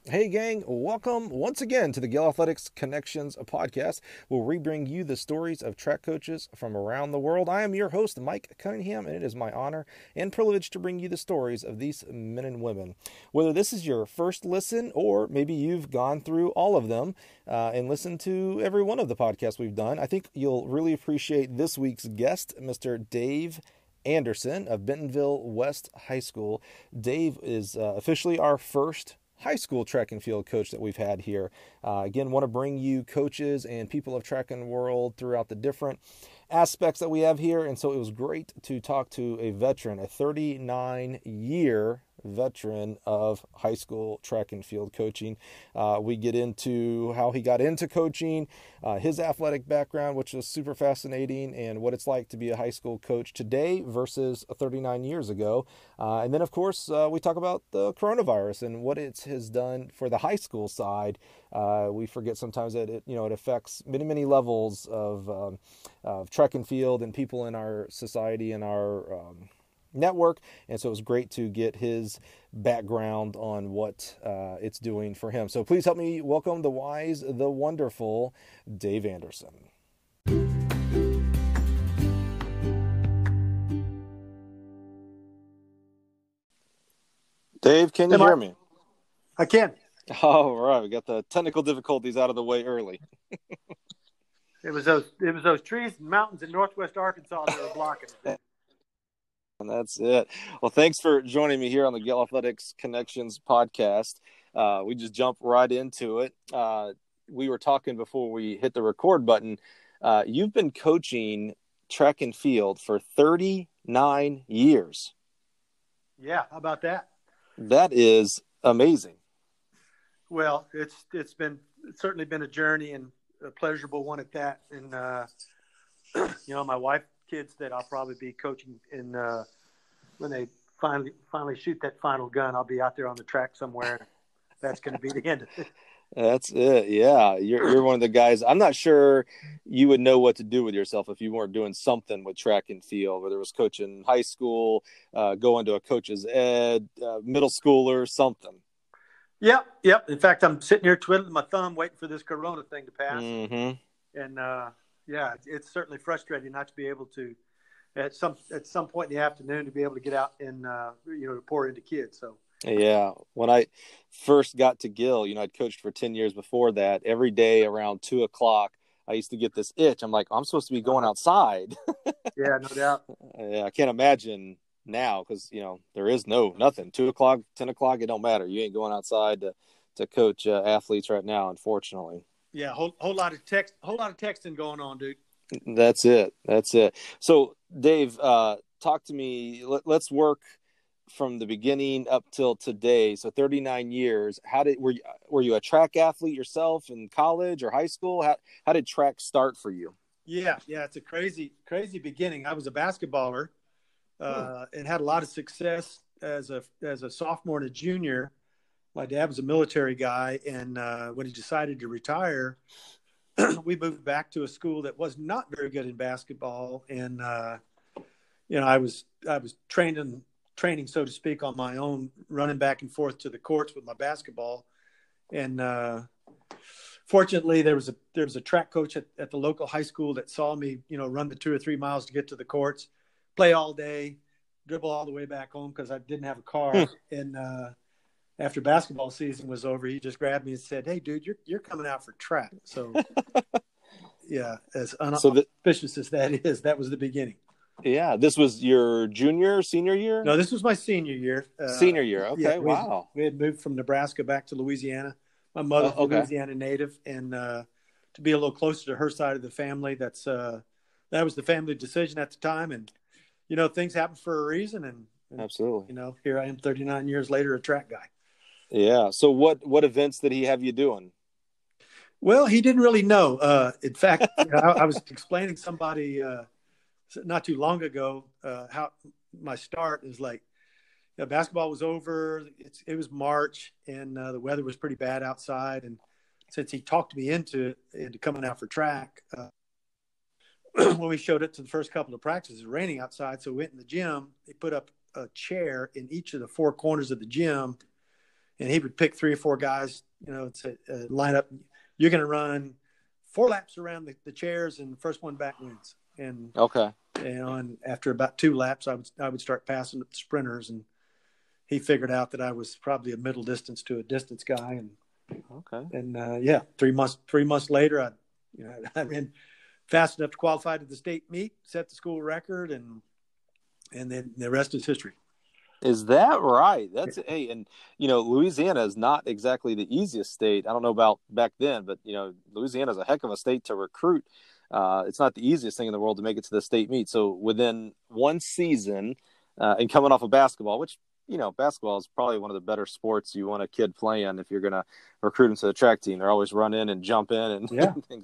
Hey gang, welcome once again to the Gill Athletics Connections podcast, where we bring you the stories of track coaches from around the world. I am your host, Mike Cunningham, and it is my honor and privilege to bring you the stories of these men and women. Whether this is your first listen or maybe you've gone through all of them and listened to every one of the podcasts we've done, I think you'll really appreciate this week's guest, Mr. Dave Anderson of Bentonville West High School. Dave is officially our first high school track and field coach that we've had here. Again, want to bring you coaches and people of track and world throughout the different aspects that we have here. And so it was great to talk to a veteran, a 39-year veteran of high school track and field coaching. We get into how he got into coaching, his athletic background, which was super fascinating, and what it's like to be a high school coach today versus 39 years ago. And then, of course, we talk about the coronavirus and what it has done for the high school side. We forget sometimes that it affects many levels of track and field and people in our society and our network, and so it was great to get his background on what it's doing for him. So please help me welcome the wise, the wonderful Dave Anderson. Dave, can you hear me? I can. All right, we got the technical difficulties out of the way early. It was those trees and mountains in northwest Arkansas that were blocking it. And that's it. Well, thanks for joining me here on the Gill Athletics Connections podcast. We just jump right into it. We were talking before we hit the record button. You've been coaching track and field for 39 years. Yeah, how about that? That is amazing. Well, it's certainly been a journey and a pleasurable one at that. And my wife, kids that I'll probably be coaching in when they finally shoot that final gun. I'll be out there on the track somewhere. That's going to be the end of it. That's it. Yeah, you're one of the guys. I'm not sure you would know what to do with yourself if you weren't doing something with track and field, whether it was coaching high school, going to a coach's ed, middle schooler, something. Yep. In fact, I'm sitting here twiddling my thumb, waiting for this Corona thing to pass. Mm-hmm. And it's certainly frustrating not to be able to, at some point in the afternoon, to be able to get out and to pour into kids. So yeah, when I first got to Gill, I'd coached for 10 years before that. Every day around 2:00, I used to get this itch. I'm like, I'm supposed to be going outside. Yeah, no doubt. Yeah, I can't imagine now because there is nothing. 2:00, 10:00, it don't matter. You ain't going outside to coach athletes right now, unfortunately. Yeah, whole lot of texting going on, dude. That's it. So, Dave, talk to me. Let's work from the beginning up till today. So, 39 years. Were you a track athlete yourself in college or high school? How did track start for you? Yeah. It's a crazy beginning. I was a basketballer and had a lot of success as a sophomore and a junior. My dad was a military guy, and when he decided to retire, we moved back to a school that was not very good in basketball. And I was training, so to speak, on my own, running back and forth to the courts with my basketball. And fortunately, there was a track coach at the local high school that saw me, run the 2 or 3 miles to get to the courts, play all day, dribble all the way back home because I didn't have a car. And after basketball season was over, he just grabbed me and said, "Hey, dude, you're coming out for track." So, yeah, as unauspicious as that is, that was the beginning. Yeah, this was your senior year? No, this was my senior year. Senior year, okay, yeah, wow. We had moved from Nebraska back to Louisiana. My mother's a Louisiana native, and to be a little closer to her side of the family, that was the family decision at the time. And, things happen for a reason. And absolutely. Here I am 39 years later, a track guy. Yeah. So what events did he have you doing? Well, he didn't really know. In fact, I was explaining to somebody not too long ago how my start is like. Basketball was over. It was March, and the weather was pretty bad outside. And since he talked me into coming out for track, when we showed up to the first couple of practices, it was raining outside, so we went in the gym. They put up a chair in each of the 4 corners of the gym. and he would pick 3 or 4 guys, to line up. You're going to run 4 laps around the chairs, and the first one back wins. And Okay. and after about 2 laps, I would start passing the sprinters, and he figured out that I was probably a middle distance to a distance guy. And 3 months later, I ran fast enough to qualify to the state meet, set the school record, and then the rest is history. Is that right? Hey, and Louisiana is not exactly the easiest state. I don't know about back then, but Louisiana is a heck of a state to recruit. It's not the easiest thing in the world to make it to the state meet. So within one season, and coming off of basketball, which basketball is probably one of the better sports you want a kid playing if you're going to recruit him to the track team. They're always run in and jump in and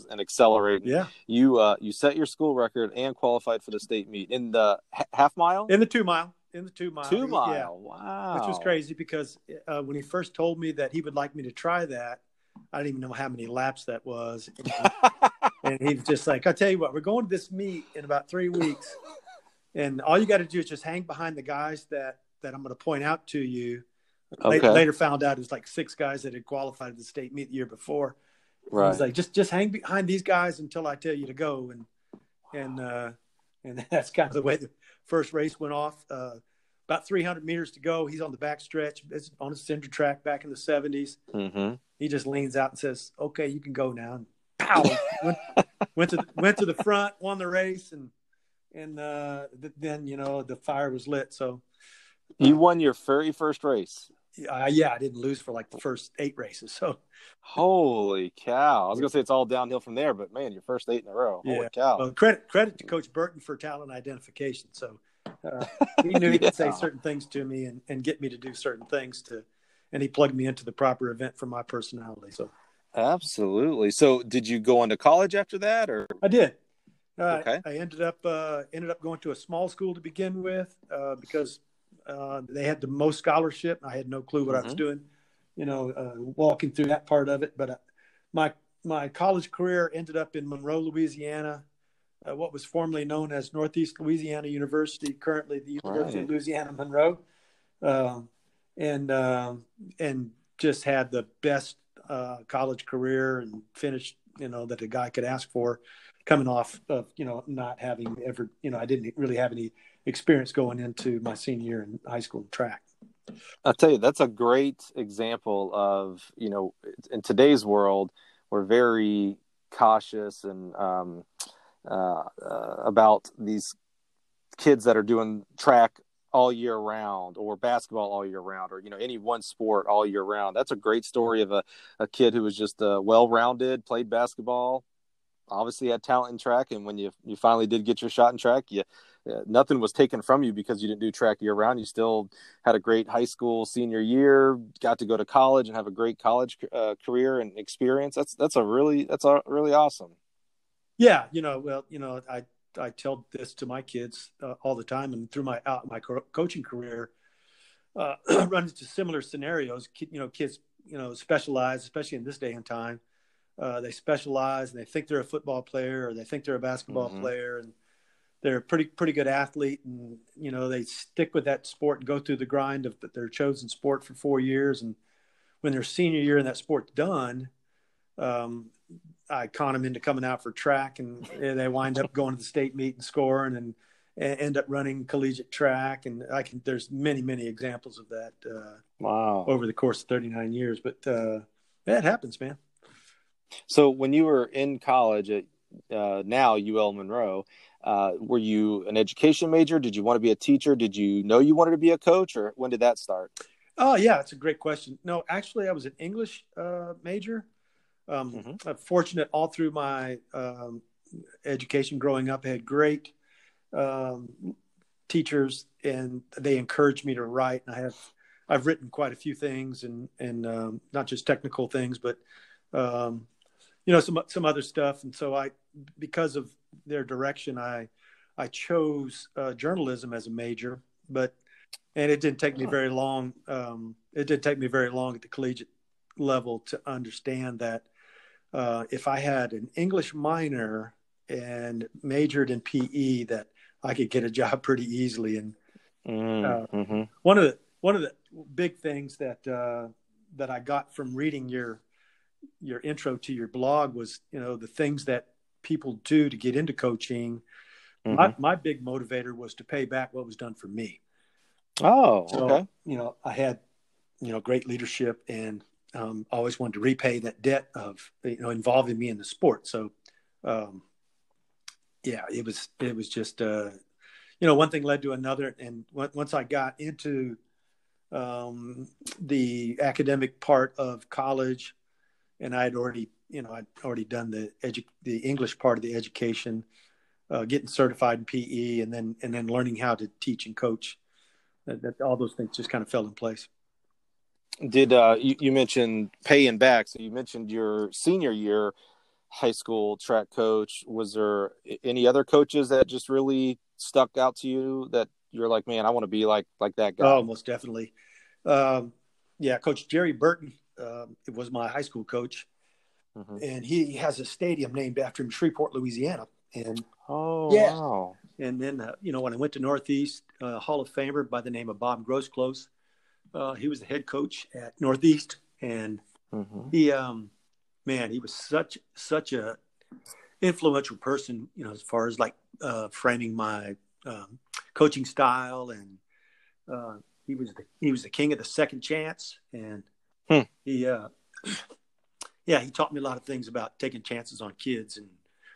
and accelerate. Yeah. You set your school record and qualified for the state meet in the half mile? In the 2 mile. 2 mile. 2 mile. Yeah. Wow. Which was crazy because when he first told me that he would like me to try that, I didn't even know how many laps that was. And he was just like, I'll tell you what, we're going to this meet in about 3 weeks. And all you got to do is just hang behind the guys that I'm going to point out to you. Okay. Later found out it was like 6 guys that had qualified to the state meet the year before. Right. He was like, just hang behind these guys until I tell you to go. And that's kind of the way the first race went off. About 300 meters to go. He's on the back stretch. It's on a cinder track back in the 70s. Mm-hmm. He just leans out and says, "Okay, you can go now." And pow! went to the front, won the race, and then the fire was lit. So you won your very first race. I didn't lose for like the first 8 races. So holy cow! I was gonna say it's all downhill from there, but man, your first 8 in a row. Holy cow! Well, credit to Coach Burton for talent identification. So he knew he could say certain things to me and get me to do certain things and he plugged me into the proper event for my personality. So absolutely. So did you go on to college after that, or? I did. Okay. I ended up going to a small school to begin with because they had the most scholarship. I had no clue what I was doing, walking through that part of it. But my college career ended up in Monroe, Louisiana, what was formerly known as Northeast Louisiana University, currently the University of Louisiana Monroe, and just had the best college career and finished, that a guy could ask for, coming off of, not having ever, I didn't really have any experience going into my senior year in high school track. I'll tell you, that's a great example of, in today's world, we're very cautious and about these kids that are doing track all year round or basketball all year round or, any one sport all year round. That's a great story of a kid who was just well-rounded, played basketball, obviously had talent in track. And when you finally did get your shot in track, nothing was taken from you because you didn't do track year round. You still had a great high school senior year, got to go to college and have a great college career and experience. That's really awesome. Yeah. I tell this to my kids all the time, and through my coaching career, run into similar scenarios. Kids, specialize, especially in this day and time. They specialize and they think they're a football player or they think they're a basketball player, and they're a pretty good athlete, and they stick with that sport and go through the grind of their chosen sport for 4 years. And when their senior year in that sport's done, I con them into coming out for track, and they wind up going to the state meet and scoring and end up running collegiate track. And there's many examples of that. Wow. Over the course of 39 years, but it happens, man. So when you were in college at now UL Monroe, were you an education major? Did you want to be a teacher? Did you know you wanted to be a coach, or when did that start? Oh, yeah, it's a great question. No, actually, I was an English major. I'm fortunate all through my education growing up. I had great teachers, and they encouraged me to write. And I've written quite a few things, and not just technical things, but some other stuff. And so because of their direction, I chose journalism as a major, and it didn't take me very long. It didn't take me very long at the collegiate level to understand that if I had an English minor and majored in PE, that I could get a job pretty easily. And one of the big things that that I got from reading your intro to your blog was, the things that people do to get into coaching. Mm-hmm. My big motivator was to pay back what was done for me. Oh, So, okay. I had, great leadership, and always wanted to repay that debt of, involving me in the sport. So, it was just, one thing led to another. And once I got into the academic part of college, and I'd already done the English part of the education, getting certified in PE, and then learning how to teach and coach. That all those things just kind of fell in place. Did you mentioned paying back? So you mentioned your senior year high school track coach. Was there any other coaches that just really stuck out to you that you're like, man, I want to be like that guy? Oh, most definitely. Coach Jerry Burton, it was my high school coach, Mm-hmm. and he has a stadium named after him, Shreveport, Louisiana. And wow. And then, when I went to Northeast, Hall of Famer by the name of Bob Grosclose, he was the head coach at Northeast, and Mm-hmm. he was such a influential person, as far as like framing my coaching style, and he was the king of the second chance, and he taught me a lot of things about taking chances on kids and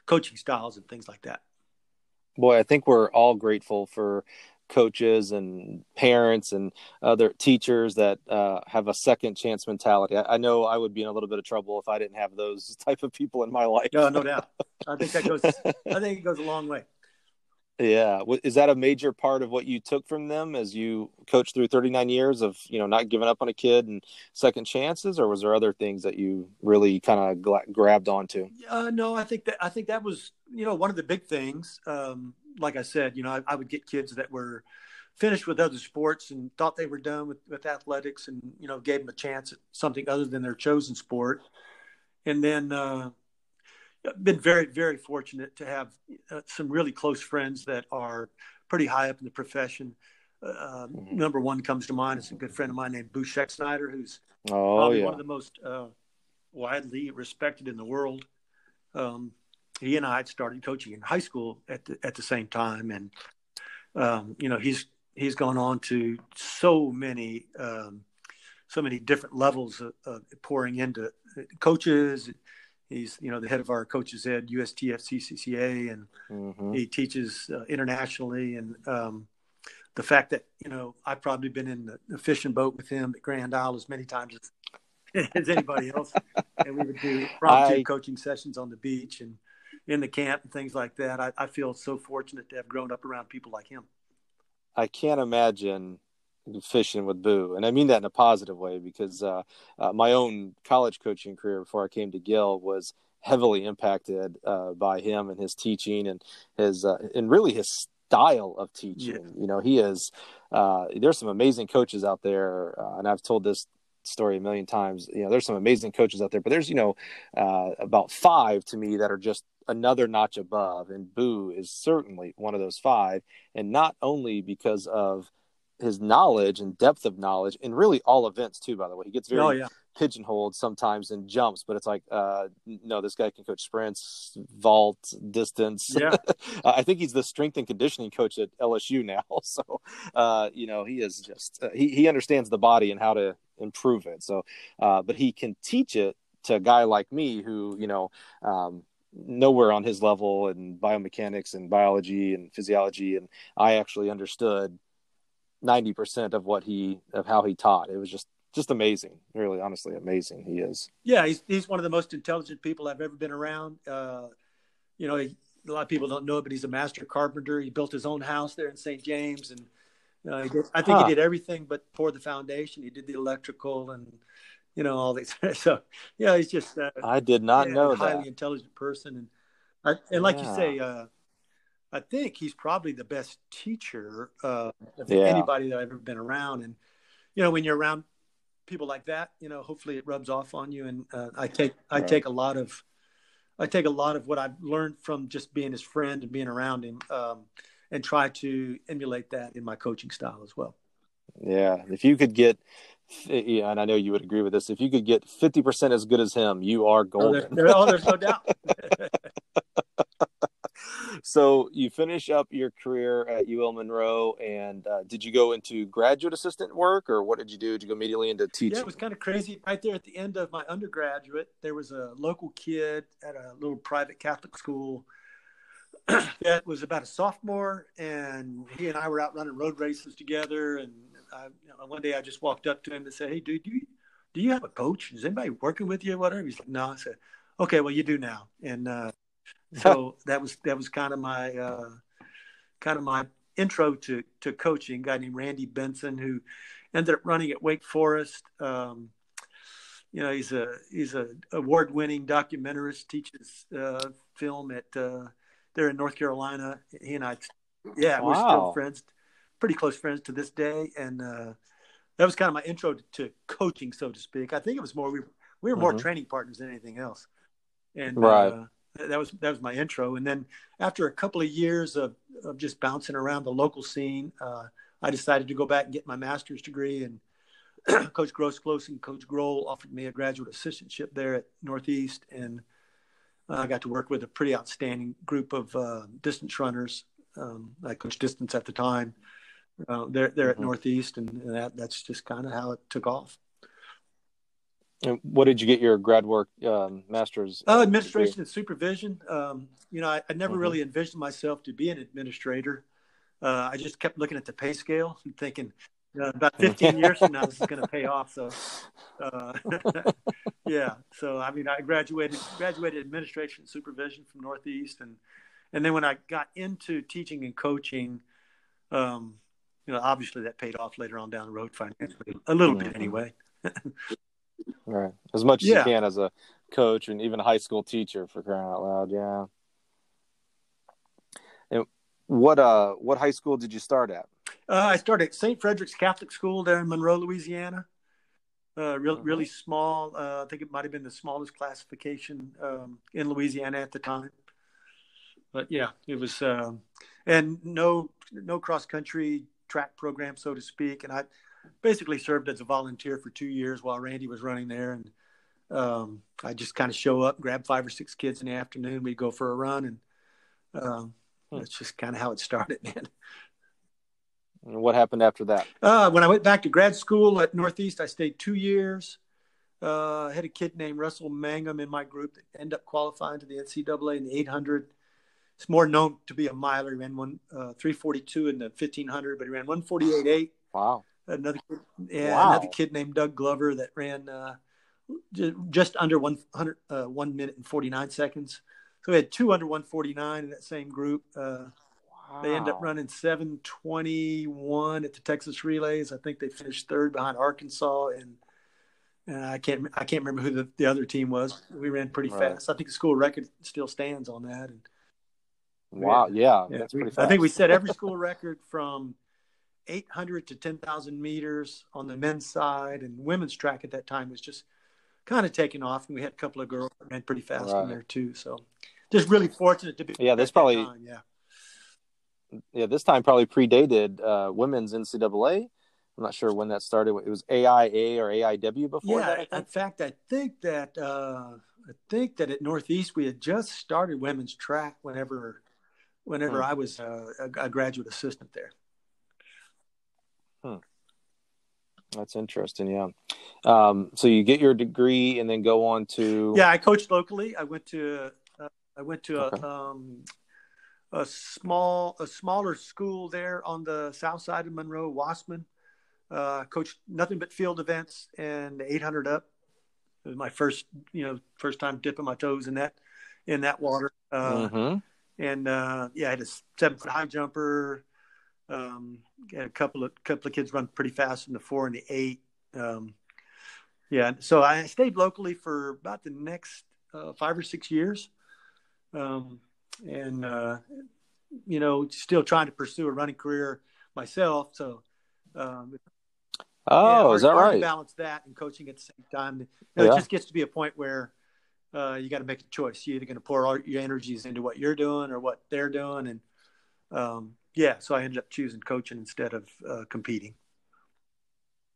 coaching styles and things like that. Boy, I think we're all grateful for coaches and parents and other teachers that have a second chance mentality. I know I would be in a little bit of trouble if I didn't have those type of people in my life. No doubt. I think it goes a long way. Yeah. Is that a major part of what you took from them as you coached through 39 years of, not giving up on a kid and second chances, or was there other things that you really kind of grabbed onto? No, I think that was, one of the big things. Like I said, I would get kids that were finished with other sports and thought they were done with athletics, and, gave them a chance at something other than their chosen sport. And then, been very, very fortunate to have some really close friends that are pretty high up in the profession. Number one comes to mind is a good friend of mine named Boo Scheck-Snyder, who's probably one of the most widely respected in the world. He and I had started coaching in high school at the same time, and he's gone on to so many different levels of pouring into coaches. He's, the head of our coaches ed, USTF CCCA, and he teaches internationally. And the fact that, I've probably been in the fishing boat with him at Grand Isle as many times as anybody else. And we would do impromptu coaching sessions on the beach and in the camp and things like that. I feel so fortunate to have grown up around people like him. I can't imagine fishing with Boo, and I mean that in a positive way, because my own college coaching career before I came to Gill was heavily impacted by him and his teaching and his and really his style of teaching. Yeah. He is there's some amazing coaches out there, and I've told this story a million times. There's some amazing coaches out there, but there's about 5 to me that are just another notch above, and Boo is certainly one of those 5, and not only because of his knowledge and depth of knowledge in really all events too, by the way. He gets very pigeonholed sometimes in jumps, but it's like, no, this guy can coach sprints, vault, distance. Yeah. I think he's the strength and conditioning coach at LSU now. So, he is just, he understands the body and how to improve it. So, but he can teach it to a guy like me who, nowhere on his level in biomechanics and biology and physiology. And I actually understood 90% of how he taught. It was just amazing. Really, honestly, amazing. He is. Yeah. He's one of the most intelligent people I've ever been around. A lot of people don't know, but he's a master carpenter. He built his own house there in St. James. And I think he did everything but pour the foundation. He did the electrical and, all these. So, he's just, I did not know a highly that. intelligent person. And like you say, I think he's probably the best teacher of anybody that I've ever been around. And, when you're around people like that, hopefully it rubs off on you. And I take a lot of what I've learned from just being his friend and being around him, and try to emulate that in my coaching style as well. Yeah. If you could get Yeah, and I know you would agree with this. If you could get 50% as good as him, you are golden. There's no doubt. So you finish up your career at UL Monroe, and did you go into graduate assistant work, or what did you do? Did you go immediately into Yeah, it teaching? was kind of crazy. Right there at the end of my undergraduate, there was a local kid at a little private Catholic school that was about a sophomore, and he and I were out running road races together. And one day I just walked up to him and said, "Hey, dude, do you have a coach? Is anybody working with you or whatever?" He's like, "No." I said, "Okay, well, you do now." And so that was kind of my intro to coaching. A guy named Randy Benson, who ended up running at Wake Forest. He's a award-winning documentarist, teaches film at there in North Carolina. He and I, yeah, we're still Wow. friends, pretty close friends to this day. And that was kind of my intro to coaching, so to speak. I think it was more we were more training partners than anything else. And Right. that was my intro. And then after a couple of years of just bouncing around the local scene, I decided to go back and get my master's degree. And Coach Gross-Close and Coach Grohl offered me a graduate assistantship there at Northeast, and I got to work with a pretty outstanding group of distance runners. I coached distance at the time. They're at Northeast, and that's just kind of how it took off. And what did you get your grad work master's? Administration degree? And supervision. I never really envisioned myself to be an administrator. I just kept looking at the pay scale and thinking, about 15 years from now, this is going to pay off. So, yeah. So, I mean, I graduated administration and supervision from Northeast. And then when I got into teaching and coaching, obviously that paid off later on down the road financially, a little bit anyway. Right. As much as you can as a coach and even a high school teacher, for crying out loud. Yeah. And what high school did you start at? I started at St. Frederick's Catholic School there in Monroe, Louisiana. Really small. I think it might have been the smallest classification in Louisiana at the time. But yeah, it was, and no cross country track program, so to speak. And I basically served as a volunteer for 2 years while Randy was running there. And I just kind of show up, grab 5 or 6 kids in the afternoon. We'd go for a run, and that's just kind of how it started, man. And what happened after that? When I went back to grad school at Northeast, I stayed 2 years. I had a kid named Russell Mangum in my group that ended up qualifying to the NCAA in the 800. It's more known to be a miler. He ran 3:42 in the 1500, but he ran 1:48.8. Wow. Another kid named Doug Glover that ran just under 100, 1 minute and 49 seconds. So we had 2 under 149 in that same group. They ended up running 7:21 at the Texas Relays. I think they finished third behind Arkansas, and I can't remember who the other team was. We ran pretty fast. I think the school record still stands on that. And that's pretty fast. I think we set every school record from 800 to 10,000 meters on the men's side, and women's track at that time was just kind of taking off. And we had a couple of girls that ran pretty fast in there too. So just really fortunate to be. Yeah, this probably. Yeah, this time probably predated women's NCAA. I'm not sure when that started. It was AIA or AIW before that. In fact, I think that at Northeast we had just started women's track whenever I was a graduate assistant there. That's interesting. Yeah. So you get your degree and then go on to. Yeah, I coached locally. I went to a smaller school there on the south side of Monroe, Wassman. Coached nothing but field events and 800 up. It was my first time dipping my toes in that water. And I had a 7-foot high jumper. Had a couple of kids run pretty fast in the 4 and the 8. So I stayed locally for about the next 5 or 6 years. Still trying to pursue a running career myself. So, is that right? To balance that and coaching at the same time. It just gets to be a point where you got to make a choice. You're either going to pour all your energies into what you're doing or what they're doing. And so I ended up choosing coaching instead of competing.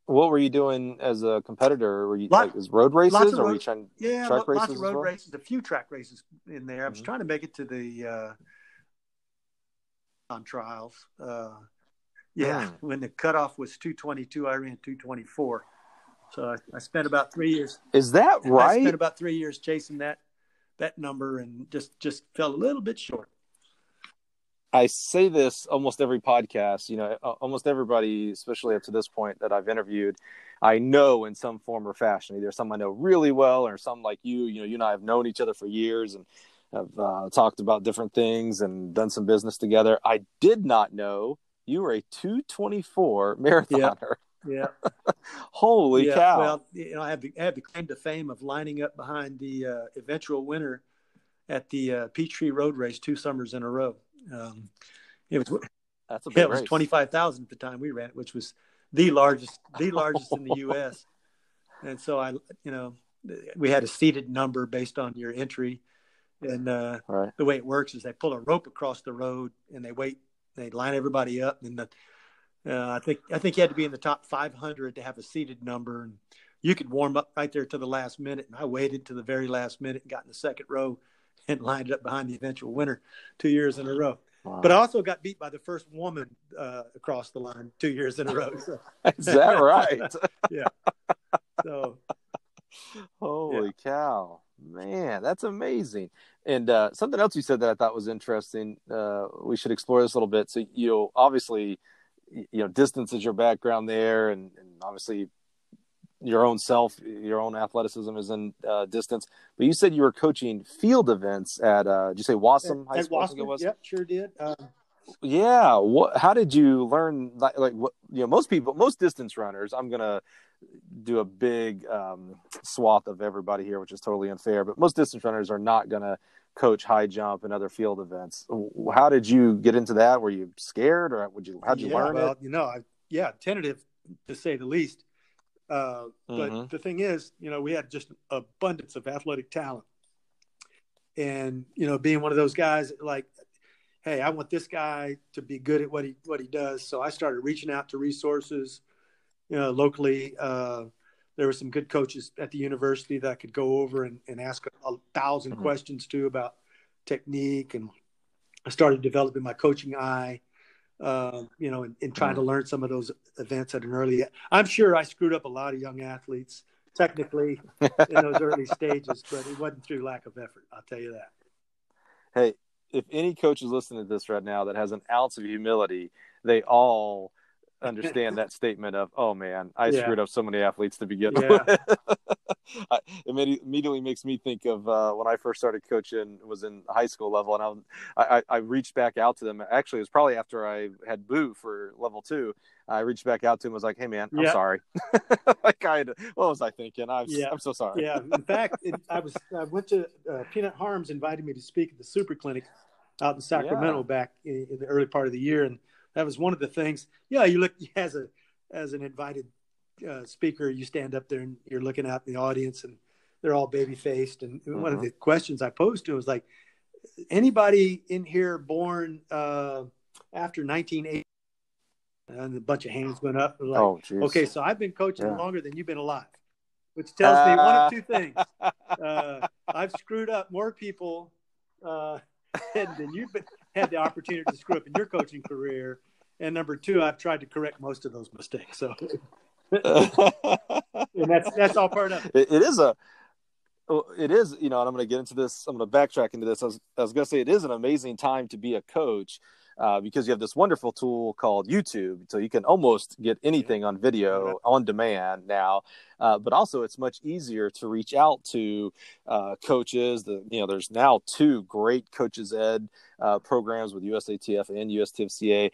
What were you doing as a competitor? Were you Lot, like was road lots races, of or were you road, trying yeah, track lots of races as road well? races, a few track races in there. I was Hmm. trying to make it to the on trials. Yeah, Mm. when the cutoff was 222, I ran 224. So I spent about 3 years. Is that I spent right? about 3 years chasing that number and just fell a little bit short. I say this almost every podcast. Almost everybody, especially up to this point that I've interviewed, I know in some form or fashion. Either some I know really well, or some like you. You and I have known each other for years and have talked about different things and done some business together. I did not know you were a 224 Yeah, marathoner. yeah, Holy yeah. cow! Well, I have the claim to fame of lining up behind the eventual winner at the Peachtree Road Race 2 summers in a row. Um, it was That's a yeah, big it was race. 25,000 at the time we ran it, which was the largest in the U.S. And so we had a seated number based on your entry, and Right. the way it works is they pull a rope across the road and they line everybody up, and I think you had to be in the top 500 to have a seated number, and you could warm up right there to the last minute. And I waited to the very last minute and got in the second row and lined up behind the eventual winner 2 years in a row. But I Wow. also got beat by the first woman across the line 2 years in a row. So. Is that right? Yeah. So yeah. Holy cow. Man, that's amazing. And something else you said that I thought was interesting. We should explore this a little bit. So, obviously, distance is your background there, and obviously your own self, your own athleticism is in distance. But you said you were coaching field events at, did you say Wassam High At School, I think it Wasser, was? yep, sure did. Yeah. How did you learn? Like what, most distance runners, I'm going to do a big swath of everybody here, which is totally unfair. But most distance runners are not going to coach high jump and other field events. How did you get into that? Were you scared, or how'd you Yeah, learn it? well, tentative to say the least. But Mm-hmm. the thing is, we had just abundance of athletic talent, and being one of those guys like, hey, I want this guy to be good at what he does. So I started reaching out to resources, locally. There were some good coaches at the university that I could go over and ask a thousand Mm-hmm. questions to about technique, and I started developing my coaching eye. And trying to Mm. learn some of those events at an early. I'm sure I screwed up a lot of young athletes technically in those early stages, but it wasn't through lack of effort. I'll tell you that. Hey, if any coach is listening to this right now that has an ounce of humility, they all understand that statement of, "Oh man, I Yeah, screwed up so many athletes to begin with." yeah, Immediately makes me think of when I first started coaching. It was in high school level, and I reached back out to them. Actually, it was probably after I had Boo for level 2. I reached back out to him, and was like, "Hey man, I'm yeah, sorry." Like what was I thinking? yeah, I'm so sorry. yeah. In fact, I went to Peanut Harms invited me to speak at the Super Clinic out in Yeah. Sacramento back in the early part of the year, and that was one of the things. Yeah, you look as an invited speaker, you stand up there and you're looking out in the audience, and they're all baby faced. And one of Mm-hmm. the questions I posed to him was like, anybody in here born after 1980? And a bunch of hands went up. Like, Oh, jeez. okay, so I've been coaching Yeah. longer than you've been alive, which tells me one of two things. Uh, I've screwed up more people than you've had the opportunity to screw up in your coaching career. And number two, I've tried to correct most of those mistakes. So, and that's all part of it. it is a it is, and I'm going to get into this. I'm going to backtrack into this. I was going to say it is an amazing time to be a coach because you have this wonderful tool called YouTube. So you can almost get Yeah, anything on no doubt. video on demand now. But also it's much easier to reach out to coaches. There's now 2 great coaches ed programs with USATF and USTFCA.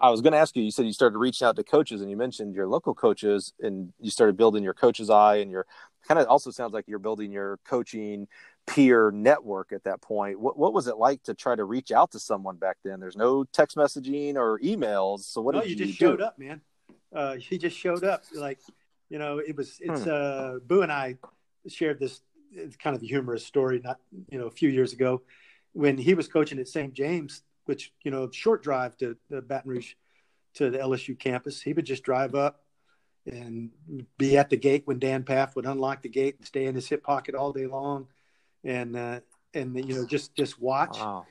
I was going to ask you, you said you started reaching out to coaches, and you mentioned your local coaches, and you started building your coach's eye, and your kind of also sounds like you're building your coaching peer network at that point. What was it like to try to reach out to someone back then? There's no text messaging or emails. So what No, did you just you showed do? up, man. He just showed up. Like, it's Hmm. Boo and I shared this. It's kind of a humorous story. Not a few years ago, when he was coaching at St. James, which short drive to the Baton Rouge to the LSU campus. He would just drive up and be at the gate when Dan Paff would unlock the gate and stay in his hip pocket all day long, and just watch. Wow.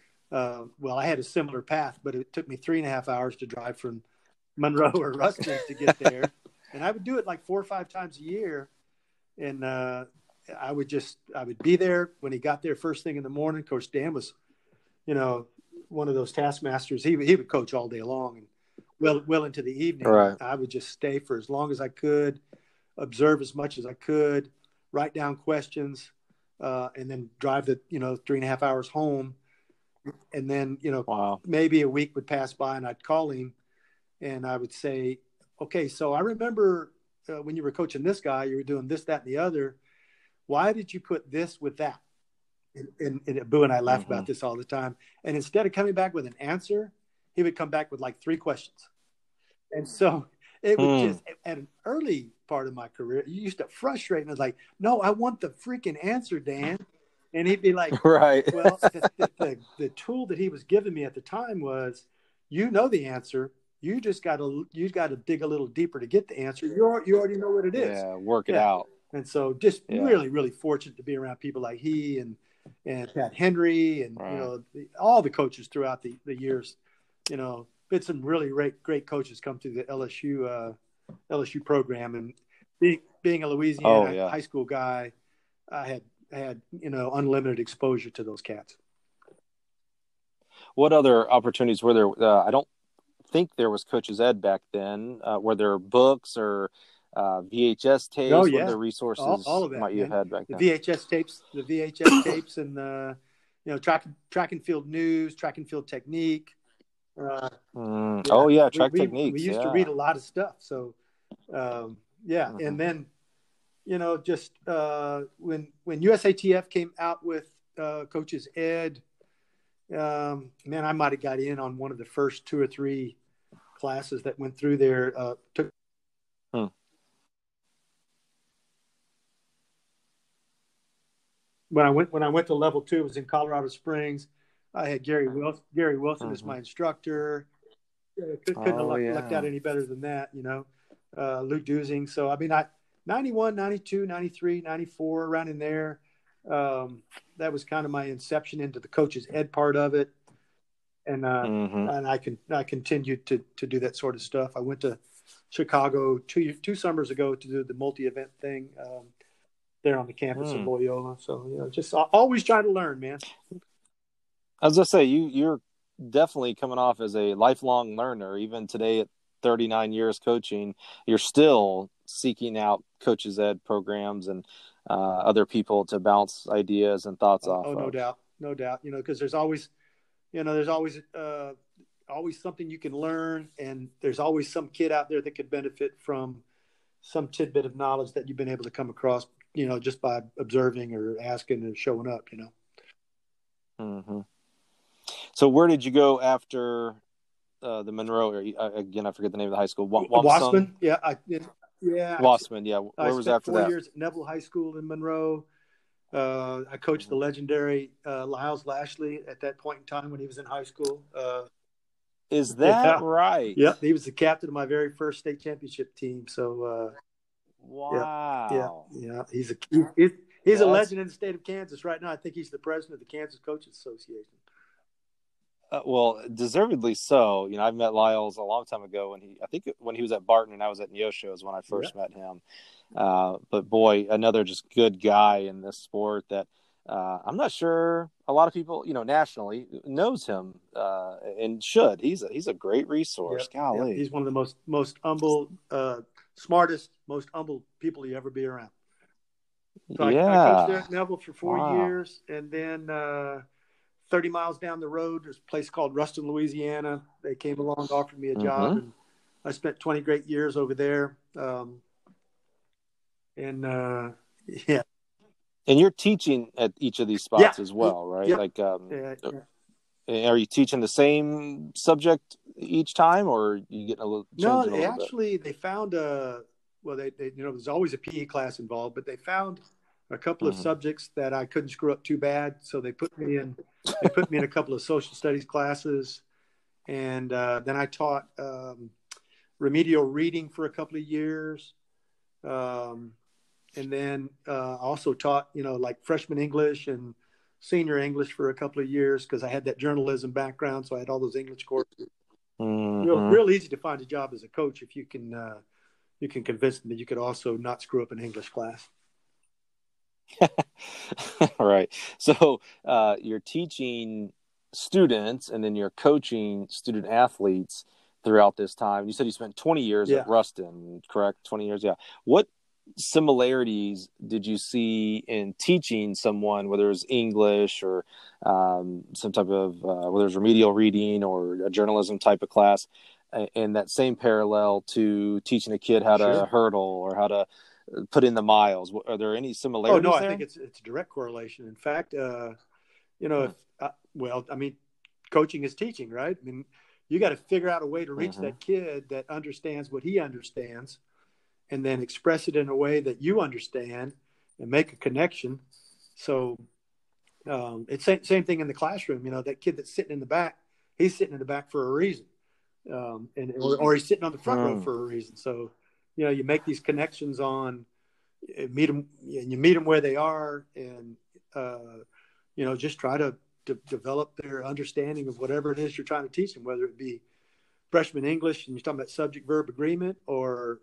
Well, I had a similar path, but it took me 3.5 hours to drive from Monroe or Ruston to get there, and I would do it like 4 or 5 times a year, and I would be there when he got there first thing in the morning. Of course, Dan was, one of those taskmasters. He would coach all day long and well into the evening. Right. I would just stay for as long as I could, observe as much as I could, write down questions, and then drive the 3.5 hours home. And then Wow. maybe a week would pass by, and I'd call him, and I would say, "Okay, so I remember when you were coaching this guy, you were doing this, that, and the other. Why did you put this with that?" And Boo and I laugh about this all the time. And instead of coming back with an answer, he would come back with like 3 questions. And so it would just, at an early part of my career, it used to frustrate me. I was like, "No, I want the freaking answer, Dan." And he'd be like, Right. "Well, the tool that he was giving me at the time was, you know the answer. You just got to dig a little deeper to get the answer. You already know what it is. Yeah, work it out." And so just really, really fortunate to be around people like he and Pat Henry and, all the coaches throughout the years. It's some really great coaches come through the LSU program. And being a Louisiana high school guy, I had unlimited exposure to those cats. What other opportunities were there? I don't think there was Coach's Ed back then. Were there books or VHS tapes? Oh, yeah. What other resources all of that, might you have had back then? The VHS tapes, and track and field news, track and field technique. Track techniques. We used to read a lot of stuff. So, and then, just when USATF came out with Coach's Ed, man, I might have got in on one of the first 2 or 3 classes that went through there. When I went to level 2, it was in Colorado Springs. I had Gary Wilson as my instructor. Couldn't have lucked out any better than that, Luke Dusing. So, I mean, 91, 92, 93, 94, around in there. That was kind of my inception into the Coach's Ed part of it. And and I continued to do that sort of stuff. I went to Chicago 2 summers ago to do the multi-event thing there on the campus of Loyola. So, just always trying to learn, man. As I say, you're definitely coming off as a lifelong learner. Even today at 39 years coaching, you're still seeking out Coach's Ed programs and other people to bounce ideas and thoughts off of. No doubt. Because there's always something you can learn, and there's always some kid out there that could benefit from some tidbit of knowledge that you've been able to come across, just by observing or asking and showing up, So where did you go after the Monroe? Again, I forget the name of the high school. Wassman. Wassman. Yeah. Where was after that? 4 years at Neville High School in Monroe. I coached the legendary Lyles Lashley at that point in time when he was in high school. Is that right? Yeah, he was the captain of my very first state championship team. So, wow. Yeah. He's a legend in the state of Kansas right now. I think he's the president of the Kansas Coaches Association. Well, deservedly so. I've met Lyles a long time ago when he was at Barton and I was at Neosho is when I first met him. But boy, another just good guy in this sport that I'm not sure a lot of people, nationally knows him and should. He's a great resource. Golly. He's one of the most humble, smartest, most humble people you ever be around. So I coached there at Neville for 4 years, and then 30 miles down the road, there's a place called Ruston, Louisiana. They came along, offered me a job, and I spent 20 great years over there. And you're teaching at each of these spots as well, right? Are you teaching the same subject each time, or you getting a little? No, they found there's always a PE class involved, but they found a couple of subjects that I couldn't screw up too bad, so they put me in a couple of social studies classes, and then I taught remedial reading for a couple of years, Um, and then also taught, like freshman English and senior English for a couple of years because I had that journalism background, so I had all those English courses. Mm-hmm. Real easy to find a job as a coach if you can convince them that you could also not screw up an English class. Right. So you're teaching students and then you're coaching student athletes throughout this time. You said you spent 20 years Yeah. at Ruston, correct? 20 years, yeah. What similarities did you see in teaching someone, whether it's English or some type of, whether it's remedial reading or a journalism type of class, and that same parallel to teaching a kid how to hurdle or how to put in the miles? Are there any similarities? Oh no, I there? think it's a direct correlation. In fact, coaching is teaching, right? I mean, you got to figure out a way to reach that kid that understands what he understands, and then express it in a way that you understand and make a connection. So it's same thing in the classroom. That kid that's sitting in the back, he's sitting in the back for a reason, or he's sitting on the front row for a reason. So you make these connections on. You meet them where they are, and just try to develop their understanding of whatever it is you're trying to teach them, whether it be freshman English and you're talking about subject verb agreement, or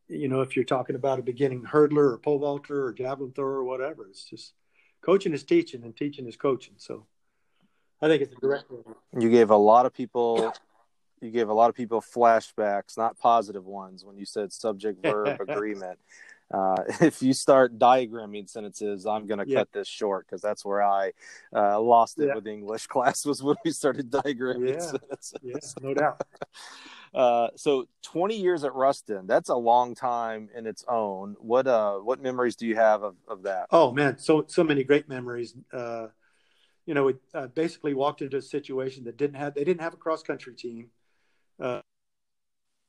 if you're talking about a beginning hurdler or pole vaulter or javelin thrower or whatever. It's just coaching is teaching and teaching is coaching. So I think it's a direct. You gave a lot of people flashbacks, not positive ones, when you said subject verb agreement. If you start diagramming sentences, I'm going to cut this short because that's where I lost it with English class, was when we started diagramming sentences. Yeah, no doubt. So 20 years at Ruston, that's a long time in its own. What memories do you have of that? Oh man, so many great memories. We basically walked into a situation that they didn't have a cross country team. A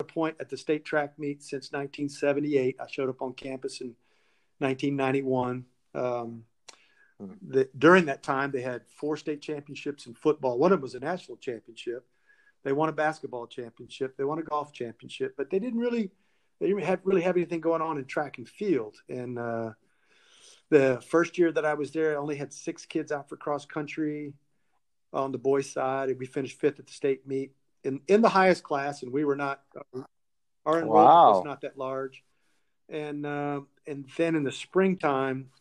point at the state track meet since 1978. I showed up on campus in 1991. During that time, they had 4 state championships in football. One of them was a national championship. They won a basketball championship. They won a golf championship, but they didn't really have anything going on in track and field. And the first year that I was there, I only had 6 kids out for cross country on the boys' side, and we finished 5th at the state meet in the highest class. And we were not, our enrollment was not that large. And then in the springtime,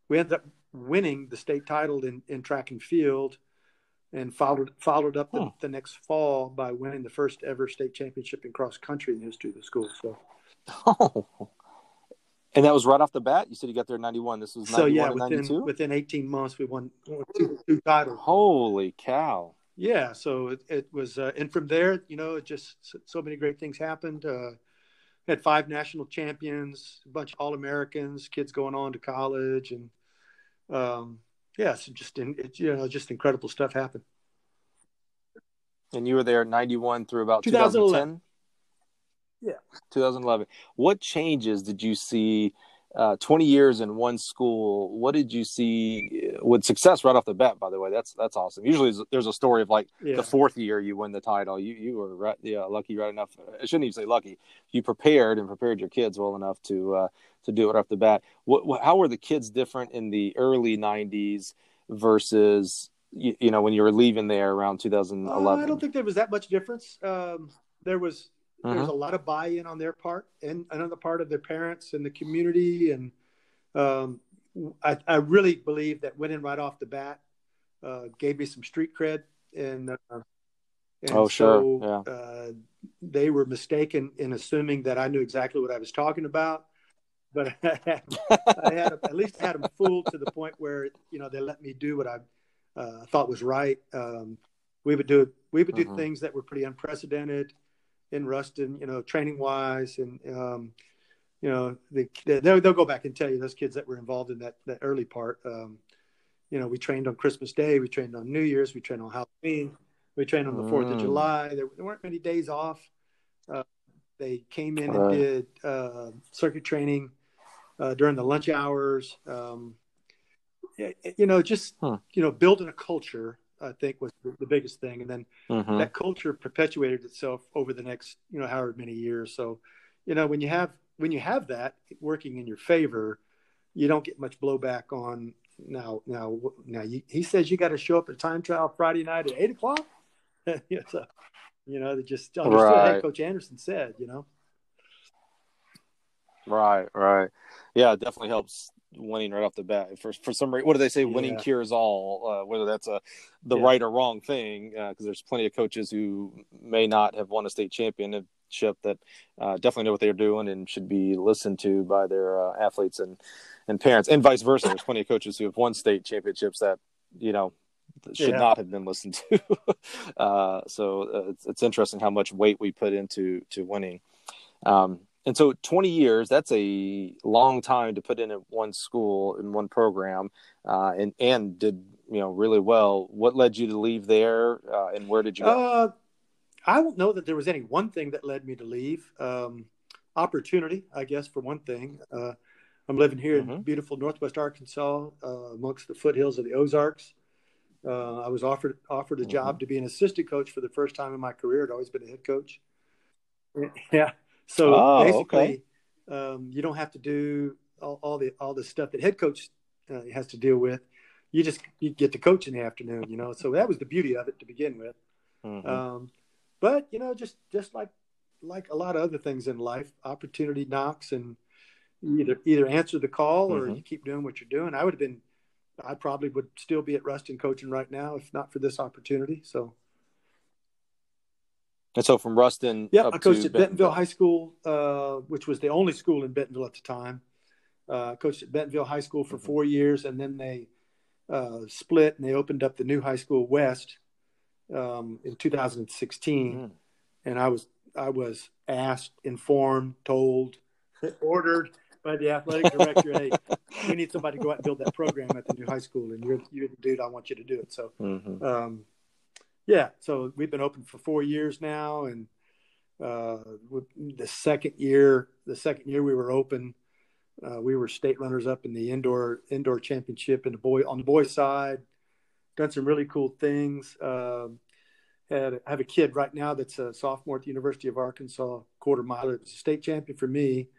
we ended up winning the state title in track and field, and followed up the next fall by winning the first ever state championship in cross country in the history of the school. So. And that was right off the bat? You said you got there in 91. This was 91 and 92? Within 18 months, we won two titles. Holy cow. Yeah, so it was, and from there, it just so many great things happened. Had 5 national champions, a bunch of All-Americans, kids going on to college, and so just incredible stuff happened. And you were there 91 through about 2010? 2010? Yeah. 2011. What changes did you see 20 years in one school? What did you see with success right off the bat, by the way? That's awesome. Usually there's a story of like the 4th year you win the title. You were lucky right enough. I shouldn't even say lucky. You prepared your kids well enough to do it off the bat. How were the kids different in the early 90s versus when you were leaving there around 2011? I don't think there was that much difference. There was a lot of buy-in on their part and on the part of their parents and the community. And I really believe that winning right off the bat gave me some street cred. And they were mistaken in assuming that I knew exactly what I was talking about. But I had at least had them fooled to the point where they let me do what I thought was right. We would do things that were pretty unprecedented in Ruston, training wise, and they'll go back and tell you, those kids that were involved in that early part. We trained on Christmas Day, we trained on New Year's, we trained on Halloween, we trained on the 4th of July. There weren't many days off. They came in and did circuit training during the lunch hours. Building a culture, I think, was the biggest thing. And then that culture perpetuated itself over the next, however many years. So, when you have that working in your favor, you don't get much blowback on now. He says you got to show up at time trial Friday night at 8:00. So, they just understood. Hey, Right. Coach Anderson said, Right. Yeah, it definitely helps winning right off the bat. For some reason, what do they say? Winning Yeah. cures all. Whether that's the Yeah. right or wrong thing, because there's plenty of coaches who may not have won a state championship that definitely know what they're doing and should be listened to by their athletes and parents, and vice versa. There's plenty of coaches who have won state championships that should Yeah. not have been listened to. So it's interesting how much weight we put into winning. And so 20 years, that's a long time to put in at one school, in one program, and did, really well. What led you to leave there, and where did you go? I don't know that there was any one thing that led me to leave. Opportunity, I guess, for one thing. I'm living here in beautiful Northwest Arkansas, amongst the foothills of the Ozarks. I was offered a job to be an assistant coach for the first time in my career. I'd always been a head coach. Yeah. So basically, you don't have to do all the stuff that head coach has to deal with. You get to coach in the afternoon, So that was the beauty of it to begin with. But just like a lot of other things in life, opportunity knocks, and you either answer the call or you keep doing what you're doing. I probably would still be at Ruston coaching right now if not for this opportunity. So. And so from Ruston, yeah, I coached at Bentonville High School, which was the only school in Bentonville at the time. Coached at Bentonville High School for 4 years, and then they split and they opened up the new high school west in 2016. And I was asked, informed, told, ordered by the athletic director, hey, we need somebody to go out and build that program at the new high school, and you're the dude. I want you to do it. So. Yeah, so we've been open for 4 years now, and the second year we were open, we were state runners up in the indoor championship on the boys side. Done some really cool things. I have a kid right now that's a sophomore at the University of Arkansas, quarter miler. It's a state champion for me.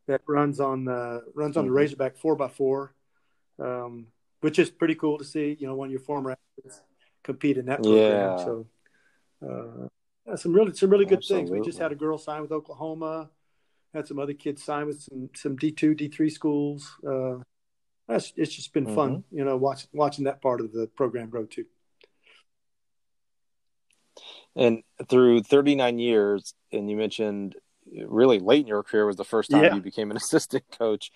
That runs on the Razorback 4x4, which is pretty cool to see. One of your former athletes compete in that program. Yeah. So some really good things. We just had a girl sign with Oklahoma, had some other kids sign with some D2, D3 schools. It's just been fun, watching that part of the program grow too. And through 39 years, and you mentioned really late in your career was the first time you became an assistant coach.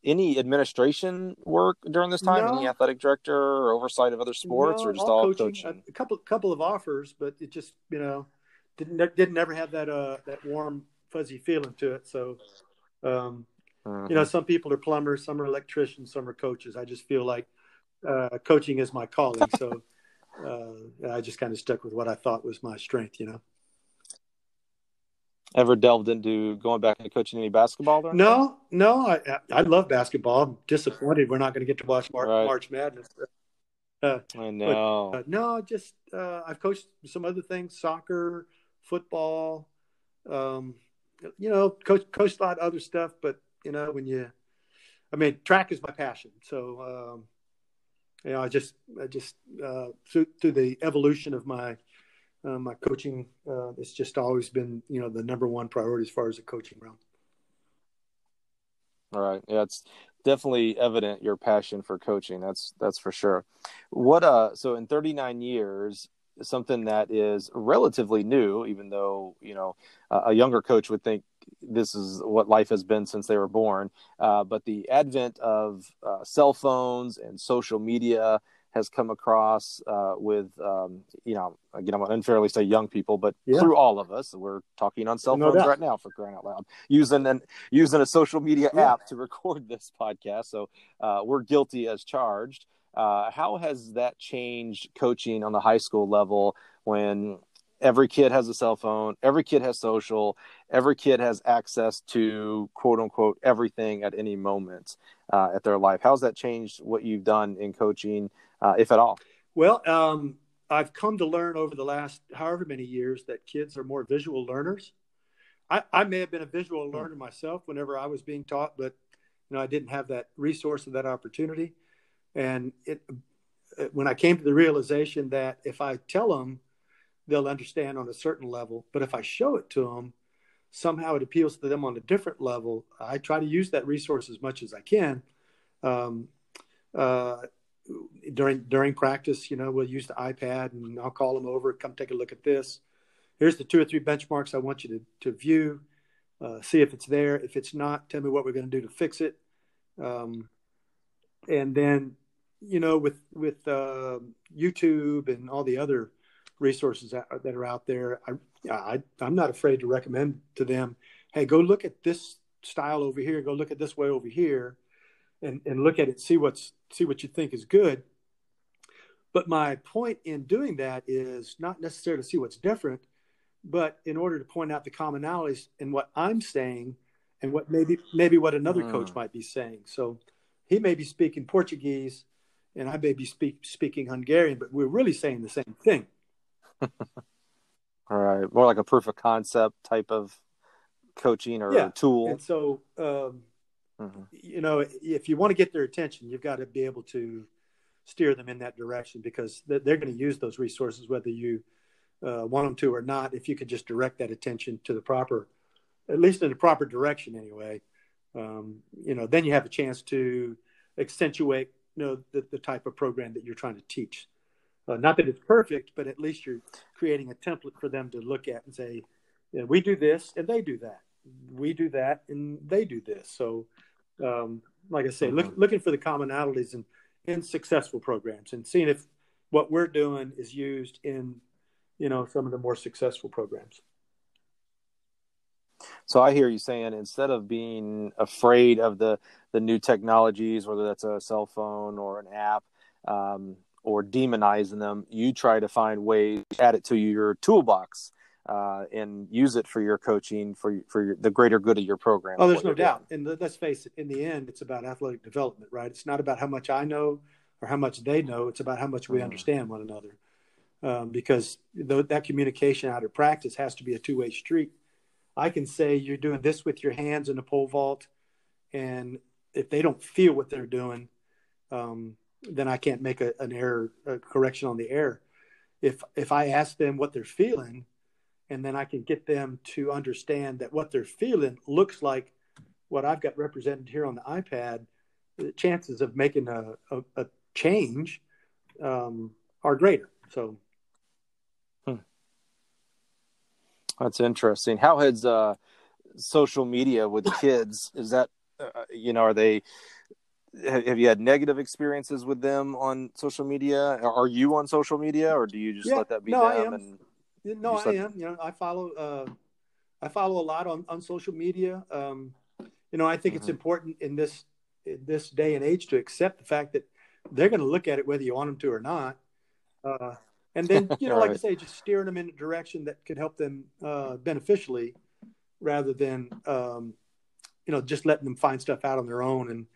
Any administration work during this time? No. Any athletic director or oversight of other sports, or just all coaching? A couple of offers, but it just didn't ever have that warm fuzzy feeling to it. So some people are plumbers, some are electricians, some are coaches. I just feel like coaching is my calling. So I just kind of stuck with what I thought was my strength. Ever delved into going back and coaching any basketball? No. I love basketball. I'm disappointed we're not going to get to watch March Madness. I know. But, no, just I've coached some other things: soccer, football. Coached a lot of other stuff. But track is my passion. So I just through the evolution of my coaching, it's just always been, the number one priority as far as the coaching realm. All right. Yeah, it's definitely evident your passion for coaching. That's for sure. So in 39 years, something that is relatively new, even though, a younger coach would think this is what life has been since they were born. But the advent of cell phones and social media has come across with, again, I'm going to unfairly say young people, but through all of us. We're talking on cell phones right now, for crying out loud, using a social media app to record this podcast. So we're guilty as charged. How has that changed coaching on the high school level when every kid has a cell phone, every kid has social, every kid has access to quote unquote everything at any moment at their life? How's that changed what you've done in coaching, if at all? Well, I've come to learn over the last however many years that kids are more visual learners. I may have been a visual learner myself whenever I was being taught, but I didn't have that resource or that opportunity. And when I came to the realization that if I tell them, they'll understand on a certain level, but if I show it to them, somehow it appeals to them on a different level. I try to use that resource as much as I can. Uh, during practice, we'll use the iPad and I'll call them over, come take a look at this. Here's the 2 or 3 benchmarks I want you to view, see if it's there. If it's not, tell me what we're going to do to fix it. And then, with YouTube and all the other resources that are out there, I'm not afraid to recommend to them, hey, go look at this style over here, go look at this way over here, and look at it, see what you think is good. But my point in doing that is not necessarily to see what's different, but in order to point out the commonalities in what I'm saying and what maybe what another coach might be saying. So he may be speaking Portuguese and I may be speaking Hungarian, but we're really saying the same thing. All right. More like a proof of concept type of coaching or tool. And so, if you want to get their attention, you've got to be able to steer them in that direction, because they're going to use those resources, whether you want them to or not. If you could just direct that attention to at least in the proper direction anyway, then you have a chance to accentuate, the type of program that you're trying to teach. Not that it's perfect, but at least you're creating a template for them to look at and say, we do this and they do that. We do that and they do this. So, like I say, looking for the commonalities in successful programs and seeing if what we're doing is used in, some of the more successful programs. So I hear you saying, instead of being afraid of the new technologies, whether that's a cell phone or an app, or demonizing them, you try to find ways to add it to your toolbox and use it for your coaching, for the greater good of your program. Oh, there's no doubt. And let's face it, in the end, it's about athletic development, right? It's not about how much I know or how much they know. It's about how much we understand one another. Because that communication out of practice has to be a two-way street. I can say you're doing this with your hands in a pole vault, and if they don't feel what they're doing, then I can't make a correction on the error. If I ask them what they're feeling, and then I can get them to understand that what they're feeling looks like what I've got represented here on the iPad, the chances of making a change are greater. So. That's interesting. How has social media with kids, is that, are they, have you had negative experiences with them on social media? Are you on social media, or do you just let that be them? I am. I am. I follow a lot on social media. I think it's important in this day and age to accept the fact that they're going to look at it whether you want them to or not. And then, right. Like I say, just steering them in a direction that could help them beneficially, rather than, just letting them find stuff out on their own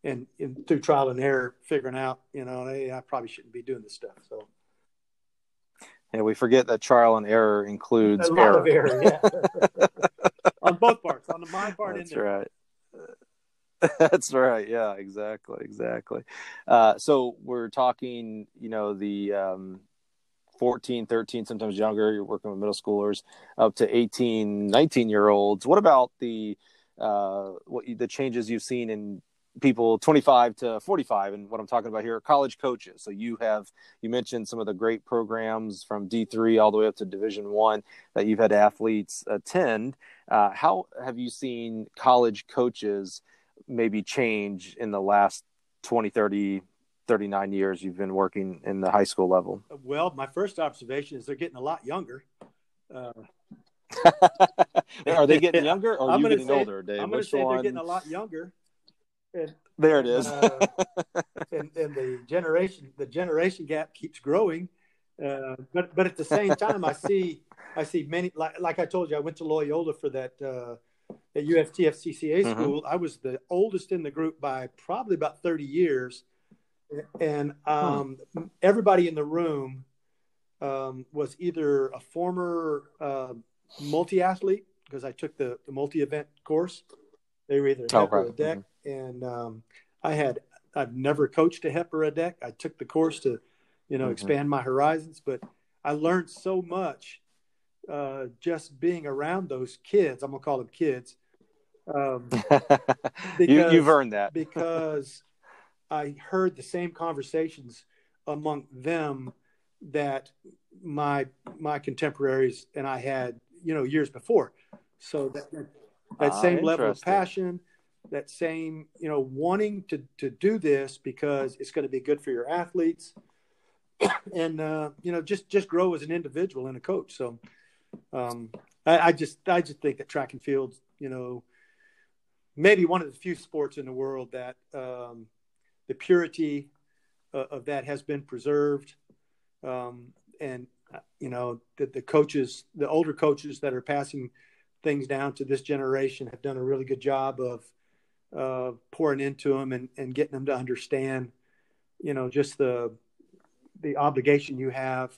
and through trial and error, figuring out, hey, I probably shouldn't be doing this stuff. So. Yeah, we forget that trial and error includes a lot of error, yeah. On both parts, on my part and their part. That's right. Yeah, exactly. So we're talking, the 14, 13, sometimes younger, you're working with middle schoolers up to 18, 19-year-olds. What about the changes you've seen in people 25 to 45? And what I'm talking about here are college coaches. So you mentioned some of the great programs from D3 all the way up to Division I that you've had athletes attend. How have you seen college coaches maybe change in the last 20, 30, 39 years you've been working in the high school level? Well, my first observation is they're getting a lot younger. Are they getting younger, or are you getting older, Dave? I'm going to say they're getting a lot younger. And, there it is. And the generation gap keeps growing. But at the same time, I see many, like I told you, I went to Loyola for that at UFTFCCA school. I was the oldest in the group by probably about 30 years. And everybody in the room was either a former multi-athlete because I took the multi-event course. They were either a Oh, HEP or right. a deck. And I've never coached a HEP or a deck. I took the course to, expand my horizons, but I learned so much just being around those kids. I'm going to call them kids. You've earned that. Because I heard the same conversations among them that my contemporaries and I had, years before. So that same level of passion, that same, wanting to do this because it's going to be good for your athletes and, just grow as an individual and a coach. So I just think that track and field, maybe one of the few sports in the world that the purity of that has been preserved. And, the coaches, the older coaches that are passing things down to this generation have done a really good job of pouring into them and getting them to understand, just the obligation you have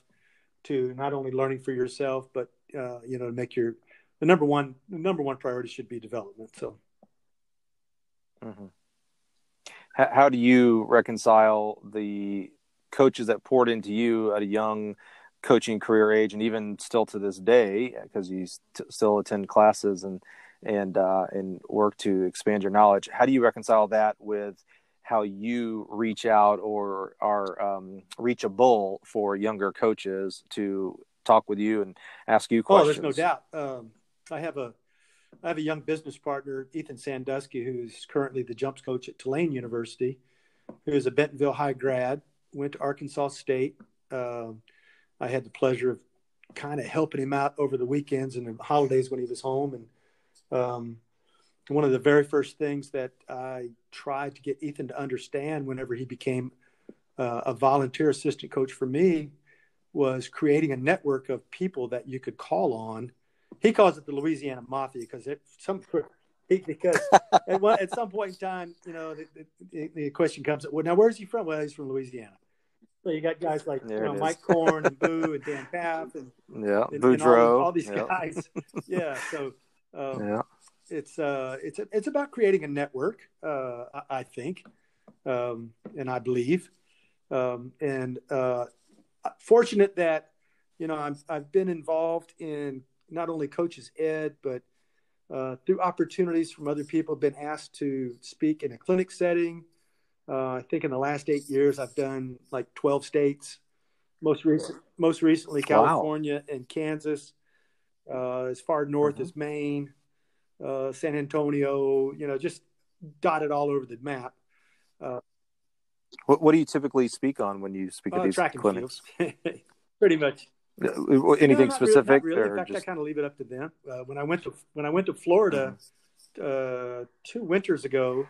to not only learning for yourself, but, to make the number one priority should be development. So. Mm-hmm. How do you reconcile the coaches that poured into you at a young coaching career age, and even still to this day, because you still attend classes and work to expand your knowledge? How do you reconcile that with how you reach out or are reachable for younger coaches to talk with you and ask you questions? Oh, there's no doubt. I have a young business partner, Ethan Sandusky, who's currently the jumps coach at Tulane University, who is a Bentonville high grad, went to Arkansas State. I had the pleasure of kind of helping him out over the weekends and the holidays when he was home. And one of the very first things that I tried to get Ethan to understand whenever he became a volunteer assistant coach for me was creating a network of people that you could call on. He calls it the Louisiana Mafia because at some point in time, the question comes, well, now where's he from? Well, he's from Louisiana. So you got guys like Mike Korn and Boo and Dan Paff and Boudreaux, all these guys. Yeah. So it's about creating a network, I think, and I believe, and fortunate that I've been involved in not only coaches ed, but through opportunities from other people, been asked to speak in a clinic setting. I think in the last 8 years, I've done like 12 states, most recently California and Kansas, as far north as Maine, San Antonio, just dotted all over the map. What do you typically speak on when you speak at these track and clinics? Pretty much. Anything specific? Really. In fact, I kind of leave it up to them. When I went to Florida 2 winters ago,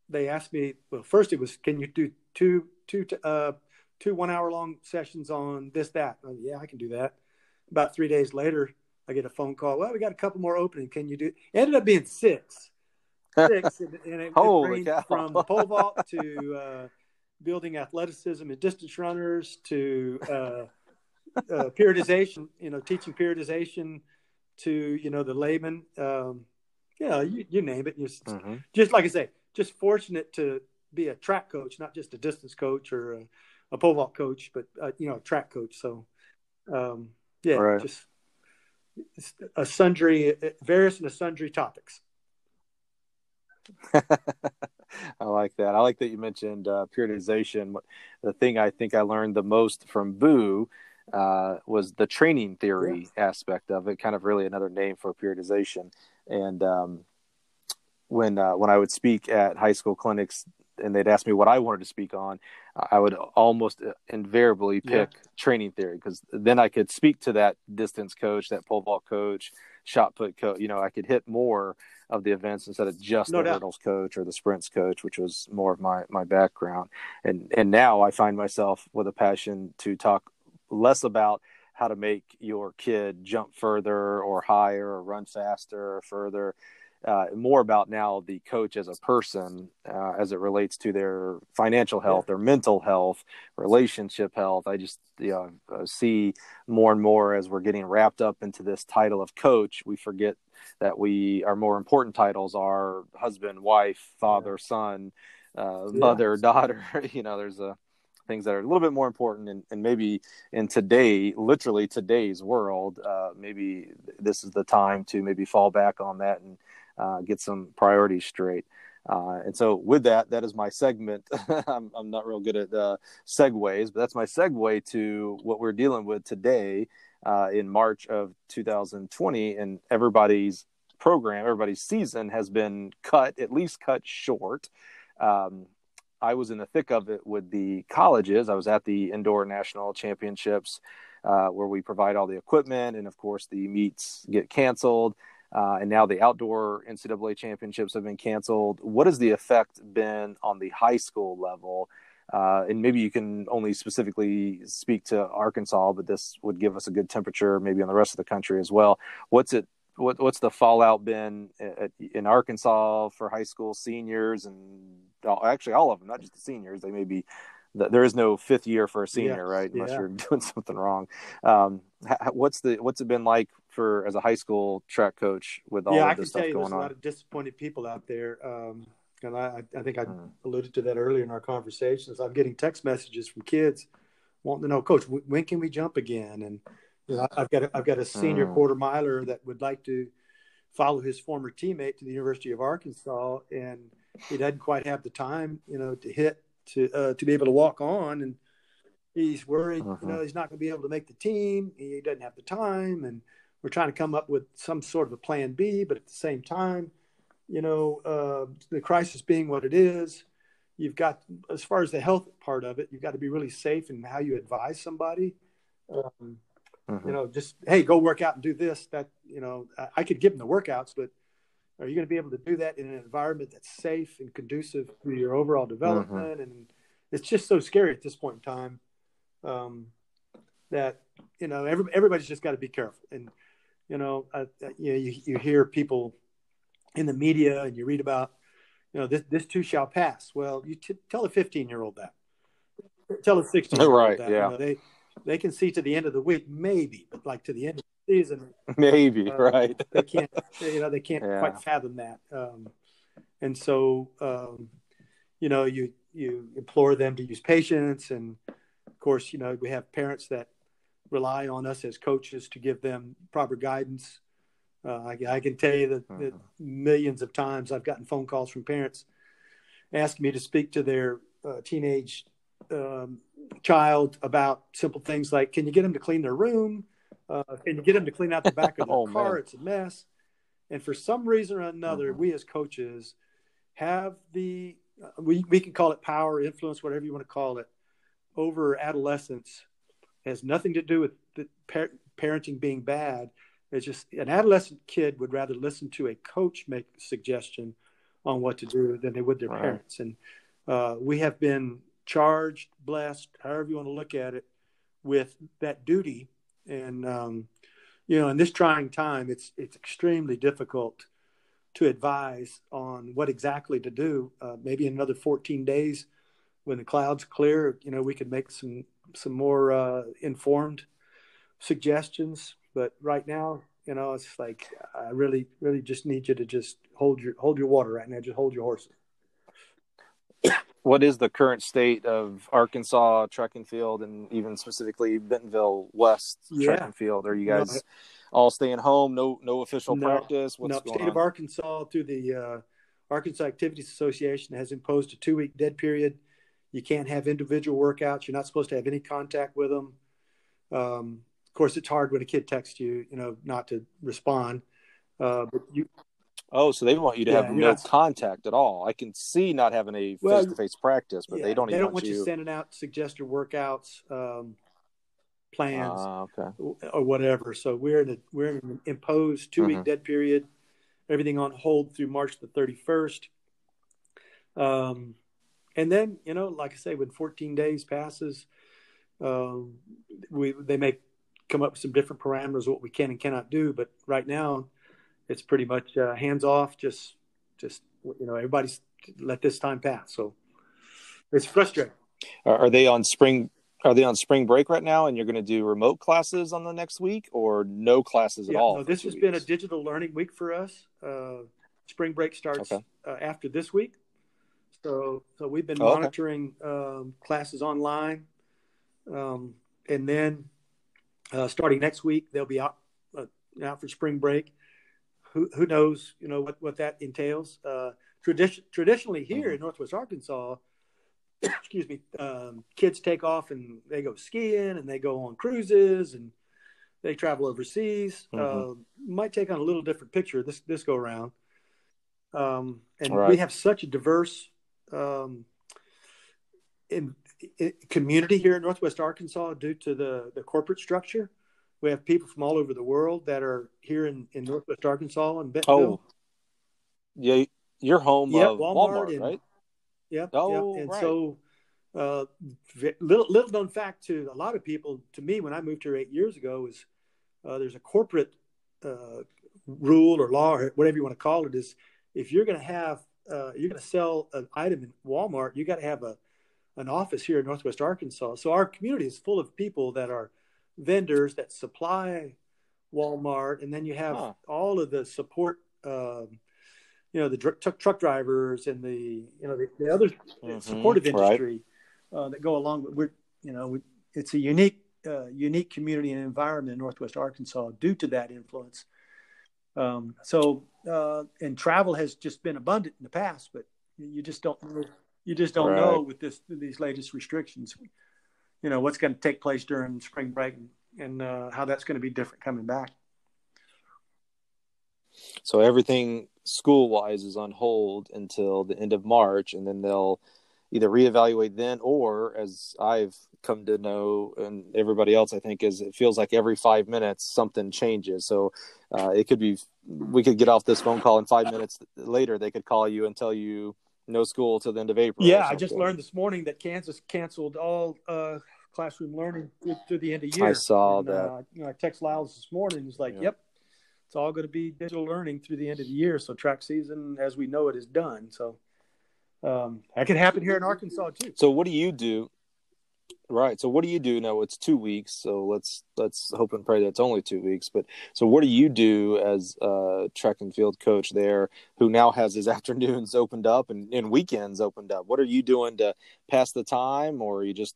they asked me. Well, first it was, can you do two 1 hour long sessions on this, that? Oh, yeah, I can do that. About 3 days later, I get a phone call. Well, we got a couple more opening. Can you do? It ended up being six, and it ranged from the pole vault to building athleticism and distance runners to periodization. Teaching periodization to the layman. You name it. Just like I say, just fortunate to be a track coach, not just a distance coach or a pole vault coach, but a track coach. So just various and sundry topics. I like that. I like that you mentioned periodization. The thing I think I learned the most from Boo was the training theory aspect of it, kind of really another name for periodization. And when I would speak at high school clinics and they'd ask me what I wanted to speak on, I would almost invariably pick training theory, because then I could speak to that distance coach, that pole vault coach, shot put coach. I could hit more of the events instead of just the hurdles coach or the sprints coach, which was more of my background. And now I find myself with a passion to talk less about how to make your kid jump further or higher or run faster or further, more about now the coach as a person, as it relates to their financial health, their mental health, relationship health. I just see more and more as we're getting wrapped up into this title of coach, we forget that our more important titles are husband, wife, father, son, mother, daughter. There's things that are a little bit more important, and maybe in literally today's world, maybe this is the time to maybe fall back on that and get some priorities straight. And so with that is my segment. I'm not real good at segues, but that's my segue to what we're dealing with today in March of 2020, and everybody's season has been at least cut short. I was in the thick of it with the colleges. I was at the indoor national championships where we provide all the equipment, and of course the meets get canceled. And now the outdoor NCAA championships have been canceled. What has the effect been on the high school level? And maybe you can only specifically speak to Arkansas, but this would give us a good temperature maybe on the rest of the country as well. What's the fallout been in Arkansas for high school seniors, and actually all of them, not just the seniors? They may be there is no fifth year for a senior, right? Unless you're doing something wrong. What's it been like as a high school track coach with all of this stuff going on? There's a lot of disappointed people out there. And I think I alluded to that earlier in our conversations. I'm getting text messages from kids wanting to know, Coach, when can we jump again? And I've got a senior quarter miler that would like to follow his former teammate to the University of Arkansas, and he doesn't quite have the time, to be able to walk on, and he's worried, he's not going to be able to make the team. He doesn't have the time, and we're trying to come up with some sort of a plan B, but at the same time, the crisis being what it is, you've got, as far as the health part of it, you've got to be really safe in how you advise somebody. Just, hey, go work out and do this. That, I could give them the workouts, but are you going to be able to do that in an environment that's safe and conducive to your overall development? And it's just so scary at this point in time that, everybody's just got to be careful. And, you hear people in the media and you read about, this too shall pass. Well, you tell a 15-year-old that. Tell a 16-year-old that. Yeah. They can see to the end of the week, maybe, but like to the end of the season, maybe, right? They can't, they can't quite fathom that. And so, you implore them to use patience. And of course, we have parents that rely on us as coaches to give them proper guidance. I can tell you that millions of times I've gotten phone calls from parents asking me to speak to their teenage child about simple things like, can you get them to clean their room? Can you get them to clean out the back of their car? Man. It's a mess. And for some reason or another, we as coaches have we can call it power, influence, whatever you want to call it, over adolescence. It has nothing to do with the parenting being bad. It's just an adolescent kid would rather listen to a coach make a suggestion on what to do than they would their parents. And we have been charged, blessed, however you want to look at it, with that duty. And, in this trying time, it's extremely difficult to advise on what exactly to do. Maybe in another 14 days, when the clouds clear, we could make some more informed suggestions. But right now, it's like, I really, really just need you to just hold your water right now. Just hold your horses. What is the current state of Arkansas track and field, and even specifically Bentonville West track and field? Are you guys all staying home? No official practice? What's going on? State of Arkansas, through the Arkansas Activities Association, has imposed a 2-week dead period. You can't have individual workouts. You're not supposed to have any contact with them. Of course, it's hard when a kid texts you, not to respond. But so they want you to have no contact at all. I can see not having a face-to-face practice, but they don't want you sending out suggested workouts, plans, or whatever. So we're in an imposed 2-week dead period. Everything on hold through March the 31st. And then, like I say, when 14 days passes, they may come up with some different parameters of what we can and cannot do. But right now, it's pretty much hands off. Just everybody's let this time pass. So it's frustrating. Are they on spring? Are they on spring break right now, and you're going to do remote classes on the next week, or no classes at Yeah, all? no, For this 2 has weeks? been a digital learning week for us. Spring break starts Okay. after this week. So we've been Oh, okay. monitoring classes online. And then starting next week, they'll be out for spring break. Who knows, what that entails. Traditionally here in Northwest Arkansas, excuse me, kids take off and they go skiing and they go on cruises and they travel overseas. Might take on a little different picture this go around. And we Right. have such a diverse in community here in Northwest Arkansas due to the corporate structure. We have people from all over the world that are here in Northwest Arkansas and Bentonville. Oh, yeah. You're home Yep, of Walmart Walmart, and right? yep. Oh, And right. so little known fact to a lot of people, to me, when I moved here 8 years ago, is there's a corporate rule or law or whatever you want to call it, is if you're going to have you're going to sell an item in Walmart, you got to have an office here in Northwest Arkansas. So our community is full of people that are vendors that supply Walmart, and then you have all of the support, the truck drivers and the other supportive Right. industry that go along with. It's a unique community and environment in Northwest Arkansas due to that influence. And travel has just been abundant in the past, but you just don't know. You just don't know with these latest restrictions, what's going to take place during spring break and how that's going to be different coming back. So everything school-wise is on hold until the end of March, and then they'll either reevaluate then, or, as I've come to know, and everybody else I think, is it feels like every 5 minutes something changes. So it could be, we could get off this phone call and 5 minutes later they could call you and tell you no school till the end of April. Yeah, or I just something. learned this morning that Kansas canceled all classroom learning through the end of the year. I saw that. I text Lyles this morning. He's like, "Yep, it's all going to be digital learning through the end of the year. So track season, as we know it, is done." So that could happen here in Arkansas too. So what do you do? Right. So what do you do? No, it's 2 weeks. So let's hope and pray that it's only 2 weeks. But so what do you do as a track and field coach there, who now has his afternoons opened up and weekends opened up? What are you doing to pass the time, or are you just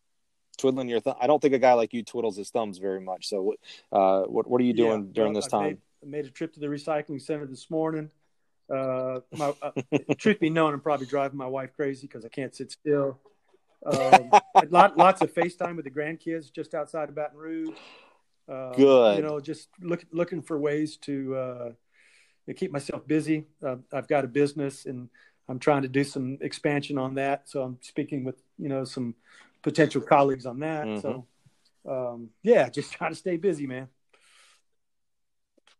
twiddling your thumb? I don't think a guy like you twiddles his thumbs very much. So what are you doing during this time? I made a trip to the recycling center this morning. Truth be known, I'm probably driving my wife crazy because I can't sit still. Lots of FaceTime with the grandkids just outside of Baton Rouge. Good. Just looking for ways to keep myself busy. I've got a business and I'm trying to do some expansion on that. So I'm speaking with, some potential colleagues on that. So, just trying to stay busy, man.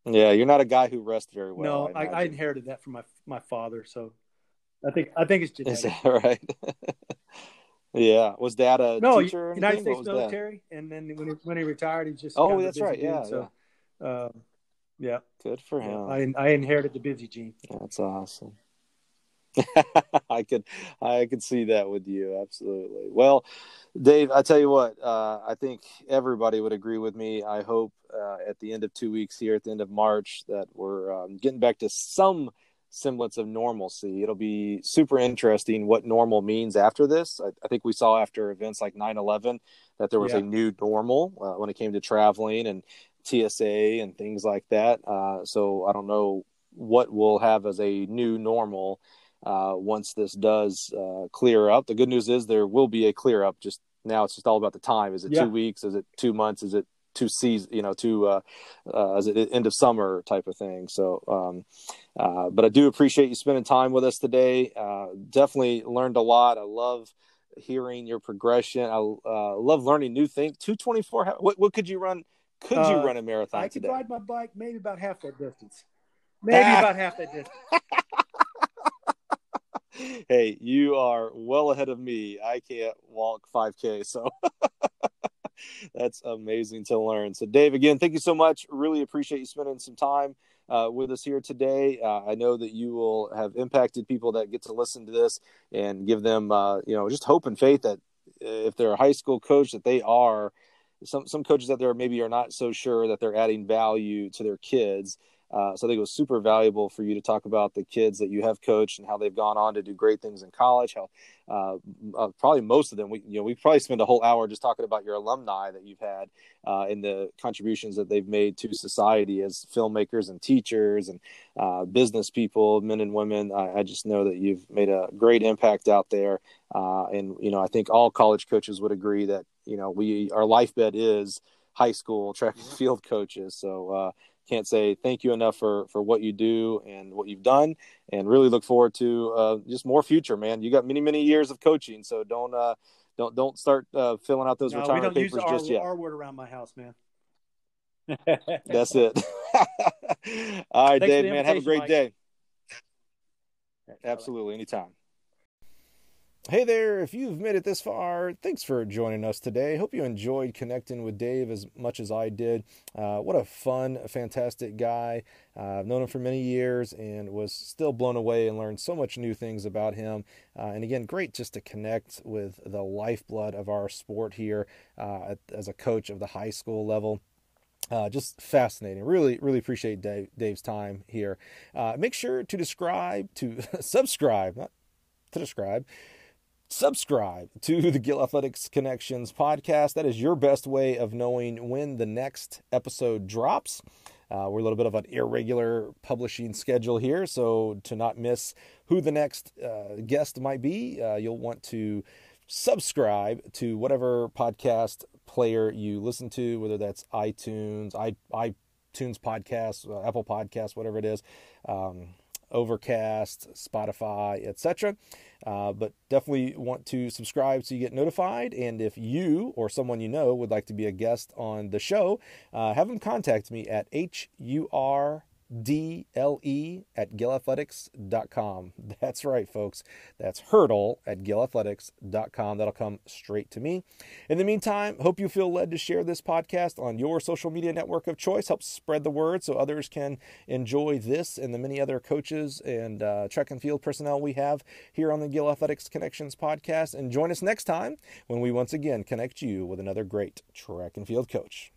Yeah, you're not a guy who rests very well. No, I inherited that from my father. So I think it's genetic. Is that right? Yeah. Was Dad a teacher or anything? United States military, and then when he retired, he just that's right. dude, Yeah. so, yeah. Good for him. I inherited the busy gene. That's awesome. I could see that with you. Absolutely. Well, Dave, I tell you what, I think everybody would agree with me. I hope at the end of 2 weeks here, at the end of March, that we're getting back to some semblance of normalcy. It'll be super interesting what normal means after this. I think we saw after events like 9/11 that there was a new normal when it came to traveling and TSA and things like that. So I don't know what we'll have as a new normal once this does clear up. The good news is there will be a clear up. Just now, it's just all about the time. Is it 2 weeks? Is it 2 months? Is it 2 seasons? Is it end of summer type of thing? So, but I do appreciate you spending time with us today. Definitely learned a lot. I love hearing your progression. I love learning new things. 2:24. What could you run? Could you run a marathon? I could today? ride my bike maybe about half that distance. Maybe about half that distance. Hey, you are well ahead of me. I can't walk 5K, so that's amazing to learn. So, Dave, again, thank you so much. Really appreciate you spending some time with us here today. I know that you will have impacted people that get to listen to this and give them, just hope and faith that if they're a high school coach, that they are. Some coaches out there maybe are not so sure that they're adding value to their kids. So I think it was super valuable for you to talk about the kids that you have coached and how they've gone on to do great things in college. How probably most of them, we probably spend a whole hour just talking about your alumni that you've had and the contributions that they've made to society as filmmakers and teachers and business people, men and women. I just know that you've made a great impact out there. And I think all college coaches would agree that, our life bed is high school track and field coaches. So, can't say thank you enough for what you do and what you've done, and really look forward to just more future, man. You got many, many years of coaching, so don't start filling out those retirement papers just yet. R word around my house, man. That's it. All right, Thanks Dave, man, have a great Mike. day. Absolutely, anytime. Hey there, if you've made it this far, thanks for joining us today. Hope you enjoyed connecting with Dave as much as I did. What a fun, fantastic guy. I've known him for many years and was still blown away and learned so much new things about him. And again, great just to connect with the lifeblood of our sport here as a coach of the high school level. Just fascinating. Really, really appreciate Dave's time here. Make sure to subscribe to the Gill Athletics Connections podcast. That is your best way of knowing when the next episode drops. We're a little bit of an irregular publishing schedule here, so to not miss who the next guest might be, you'll want to subscribe to whatever podcast player you listen to, whether that's iTunes, iTunes Podcasts, Apple Podcasts, whatever it is. Overcast, Spotify, etc. But definitely want to subscribe so you get notified. And if you or someone you know would like to be a guest on the show, have them contact me at hurdle@gillathletics.com. That's right, folks. That's hurdle@gillathletics.com. That'll come straight to me. In the meantime, hope you feel led to share this podcast on your social media network of choice. Help spread the word so others can enjoy this and the many other coaches and track and field personnel we have here on the Gill Athletics Connections podcast. And join us next time when we once again connect you with another great track and field coach.